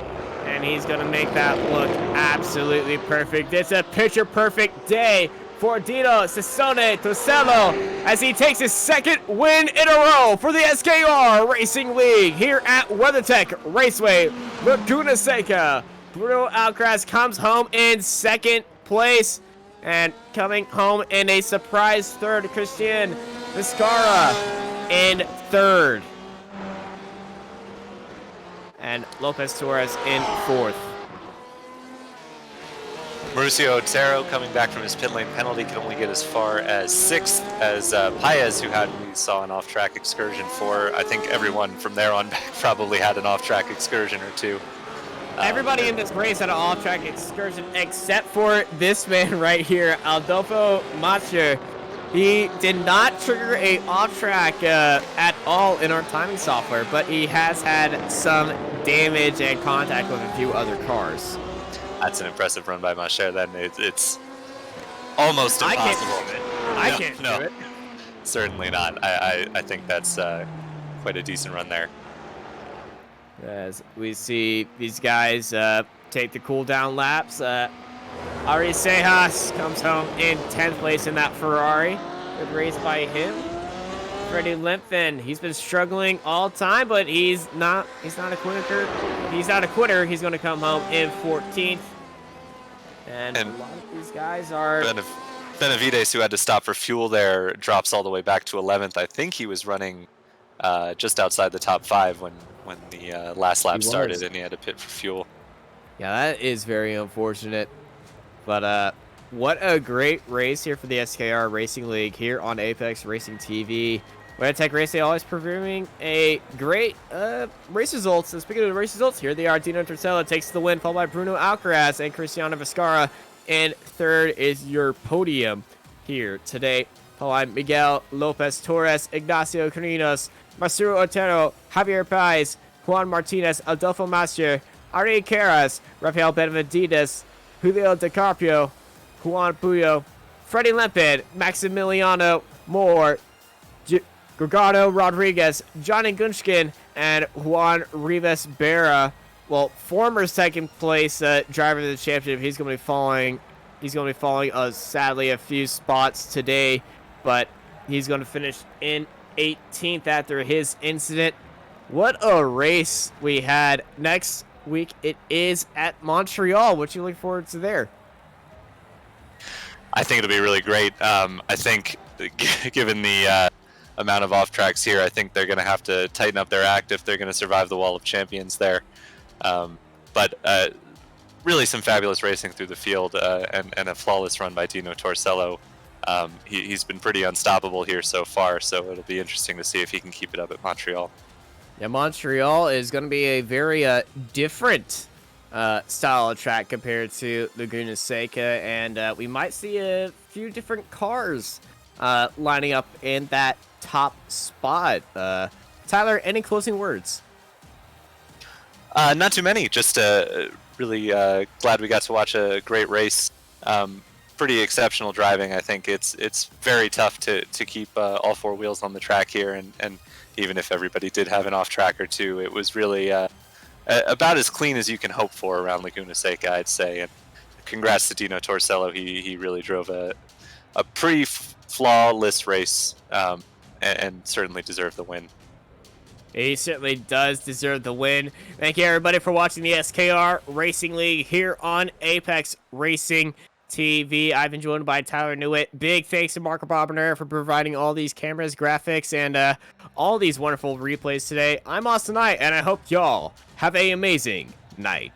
and he's going to make that look absolutely perfect. It's a picture-perfect day for Dino Cesone Tosello as he takes his second win in a row for the SKR Racing League here at WeatherTech Raceway, Laguna Seca. Bruno Alcaraz comes home in second place, and coming home in a surprise third, Christian Vizcarra in third. And Lopez Torres in fourth. Mauricio Otero, coming back from his pit lane penalty, can only get as far as sixth, as Paez, who we saw an off-track excursion for. I think everyone from there on back probably had an off-track excursion or two. Everybody in this race had an off-track excursion except for this man right here, Adolfo Macher. He did not trigger a off-track at all in our timing software, but he has had some damage and contact with a few other cars. That's an impressive run by Macher. Then it's almost impossible. I can't do it. Certainly not. I think that's quite a decent run there. As we see these guys take the cool-down laps. Ari Sejas comes home in 10th place in that Ferrari. Good race by him. Freddie Limpfin, he's been struggling all time, but he's not a quitter. He's not a quitter. He's going to come home in 14th. And a lot of these guys are... Benavides, who had to stop for fuel there, drops all the way back to 11th. I think he was running just outside the top 5 when the last lap started, and he had to pit for fuel. Yeah, that is very unfortunate. But what a great race here for the SKR Racing League here on Apex Racing TV. WeatherTech Racing always proving a great race results. And speaking of the race results, here they are. Dino Torsello takes the win, followed by Bruno Alcaraz and Cristiano Vizcarra. And third is your podium here today, followed by Miguel Lopez Torres, Ignacio Carinos, Mauricio Otero, Javier Paez, Juan Martinez, Adolfo Macher, Ari Caras, Rafael Benavides, Julio DiCarpio, Juan Puyo, Freddie Limpid, Maximiliano Moore, Gorgado Rodriguez, Johnny Gunchkin, and Juan Rivas Berra. Well, former second place driver of the championship. He's going to be falling. He's going to be falling sadly a few spots today, but he's going to finish in 18th after his incident. What a race we had. Next week it is at Montreal. What you look forward to there? I think it'll be really great. I think given the amount of off tracks here, I think they're going to have to tighten up their act if they're going to survive the Wall of Champions there. But really some fabulous racing through the field and a flawless run by Dino Torsello. He's been pretty unstoppable here so far, so it'll be interesting to see if he can keep it up at Montreal. Yeah, Montreal is going to be a very different style of track compared to Laguna Seca, and we might see a few different cars lining up in that top spot. Tyler, any closing words? Not too many. Just really glad we got to watch a great race. Pretty exceptional driving. I think it's very tough to keep all four wheels on the track here, and even if everybody did have an off track or two, it was really about as clean as you can hope for around Laguna Seca, I'd say. And congrats to Dino Torsello. He really drove a pretty flawless race, and certainly deserved the win. He certainly does deserve the win. Thank you, everybody, for watching the SKR Racing League here on Apex Racing TV. I've been joined by Tyler Newitt. Big thanks to Marco Bobiner for providing all these cameras, graphics, and all these wonderful replays today. I'm Austin Knight, and I hope y'all have an amazing night.